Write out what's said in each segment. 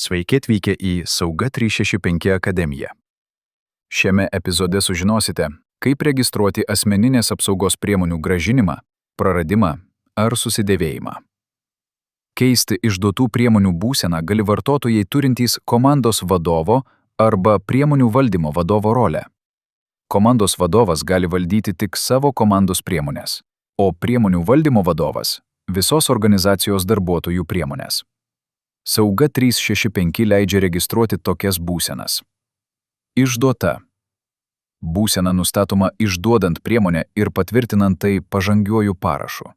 Sveiki atvykę į Sauga 365 akademiją. Šiame epizode sužinosite, kaip registruoti asmeninės apsaugos priemonių grąžinimą, praradimą ar susidėvėjimą. Keisti išduotų priemonių būseną gali vartotojai turintys komandos vadovo arba priemonių valdymo vadovo rolę. Komandos vadovas gali valdyti tik savo komandos priemonės, o priemonių valdymo vadovas – visos organizacijos darbuotojų priemonės. Sauga 365 leidžia registruoti tokias būsenas. Išduota. Būsena nustatoma išduodant priemonę ir patvirtinant tai pažangiuoju parašu.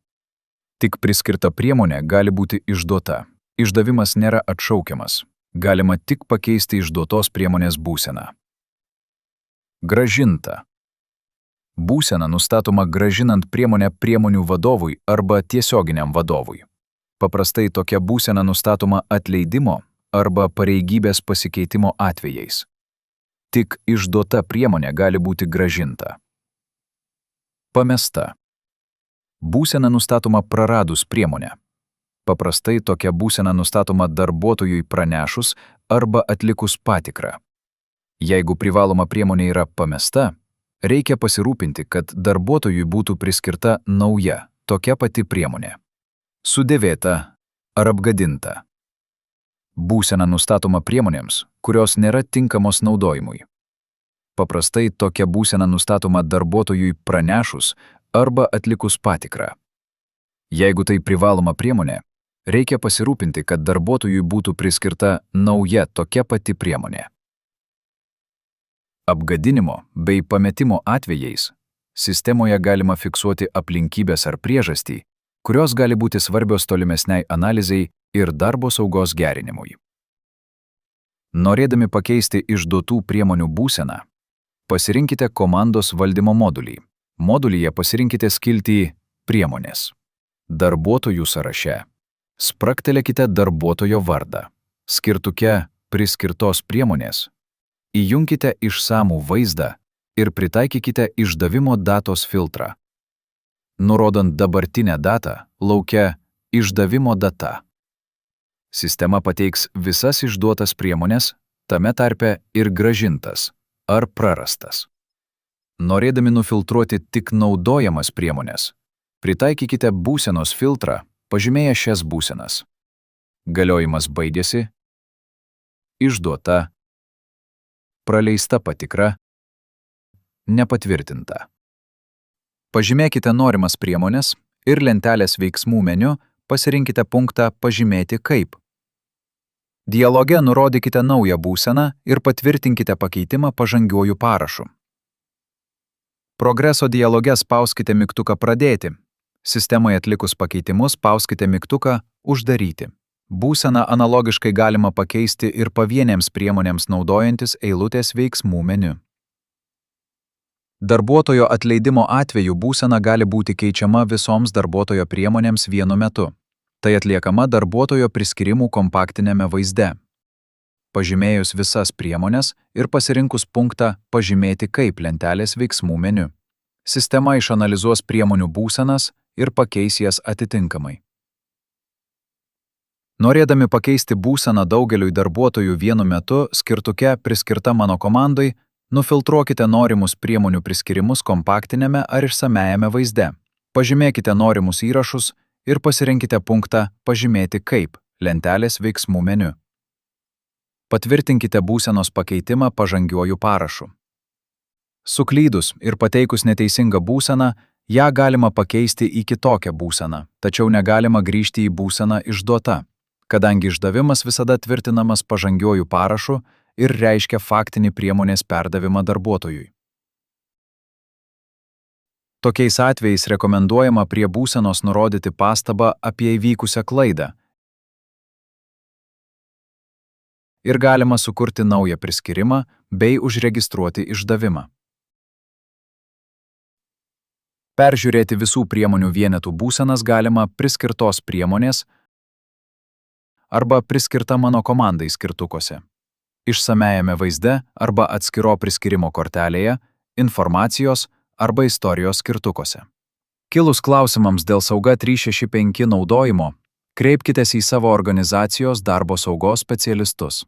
Tik priskirta priemonė gali būti išduota. Išdavimas nėra atšaukiamas. Galima tik pakeisti išduotos priemonės būseną. Grąžinta. Būsena nustatoma grąžinant priemonę priemonių vadovui arba tiesioginiam vadovui. Paprastai tokia būsena nustatoma atleidimo arba pareigybės pasikeitimo atvejais. Tik išduota priemonė gali būti grąžinta. Pamesta. Būsena nustatoma praradus priemonę. Paprastai tokia būsena nustatoma darbuotojui pranešus arba atlikus patikrą. Jeigu privaloma priemonė yra pamesta, reikia pasirūpinti, kad darbuotojui būtų priskirta nauja, tokia pati priemonė. Sudėvėta ar apgadinta. Būsena nustatoma priemonėms, kurios nėra tinkamos naudojimui. Paprastai tokia būsena nustatoma darbuotojui pranešus arba atlikus patikrą. Jeigu tai privaloma priemonė, reikia pasirūpinti, kad darbuotojui būtų priskirta nauja tokia pati priemonė. Apgadinimo bei pametimo atvejais sistemoje galima fiksuoti aplinkybės ar priežastį, kurios gali būti svarbios tolimesniai analizei ir darbo saugos gerinimui. Norėdami pakeisti išduotų priemonių būseną, pasirinkite komandos valdymo modulį. Modulyje pasirinkite skiltį Priemonės. Darbuotojų sąraše spragtelėkite darbuotojo vardą. Skirtuke Priskirtos priemonės įjunkite išsamų vaizdą ir pritaikykite išdavimo datos filtrą. Nurodant dabartinę datą, lauke Išdavimo data. Sistema pateiks visas išduotas priemonės, tame tarpe ir grąžintas ar prarastas. Norėdami nufiltruoti tik naudojamas priemonės, pritaikykite būsenos filtrą, pažymėję šias būsenas. Galiojimas baigėsi, išduota, praleista patikra, nepatvirtinta. Pažymėkite norimas priemonės ir lentelės veiksmų meniu pasirinkite punktą Pažymėti kaip. Dialoge nurodykite naują būseną ir patvirtinkite pakeitimą pažangiuoju parašu. Progreso dialoge spauskite mygtuką Pradėti. Sistemoje atlikus pakeitimus spauskite mygtuką Uždaryti. Būseną analogiškai galima pakeisti ir pavienėms priemonėms naudojantis eilutės veiksmų meniu. Darbuotojo atleidimo atveju būsena gali būti keičiama visoms darbuotojo priemonėms vienu metu. Tai atliekama darbuotojo priskyrimų kompaktinėme vaizde. Pažymėjus visas priemonės ir pasirinkus punktą Pažymėti kaip lentelės veiksmų meniu. Sistema išanalizuos priemonių būsenas ir pakeis jas atitinkamai. Norėdami pakeisti būseną daugeliui darbuotojų vienu metu, skirtuke Priskirta mano komandai, nufiltruokite norimus priemonių priskyrimus kompaktinėme ar išsamejame vaizde. Pažymėkite norimus įrašus ir pasirinkite punktą Pažymėti kaip lentelės veiksmų meniu. Patvirtinkite būsenos pakeitimą pažangiuoju parašu. Suklydus ir pateikus neteisingą būseną, ją galima pakeisti į kitokią būseną, tačiau negalima grįžti į būseną išduota, kadangi išdavimas visada tvirtinamas pažangiuoju parašu ir reiškia faktinį priemonės perdavimą darbuotojui. Tokiais atvejais rekomenduojama prie būsenos nurodyti pastabą apie įvykusią klaidą ir galima sukurti naują priskyrimą bei užregistruoti išdavimą. Peržiūrėti visų priemonių vienetų būsenas galima Priskirtos priemonės arba Priskirta mano komandai skirtukuose. Išsamejame vaizde arba atskiro priskyrimo kortelėje, informacijos arba istorijos skirtukuose. Kilus klausimams dėl Sauga 365 naudojimo, kreipkitės į savo organizacijos darbo saugos specialistus.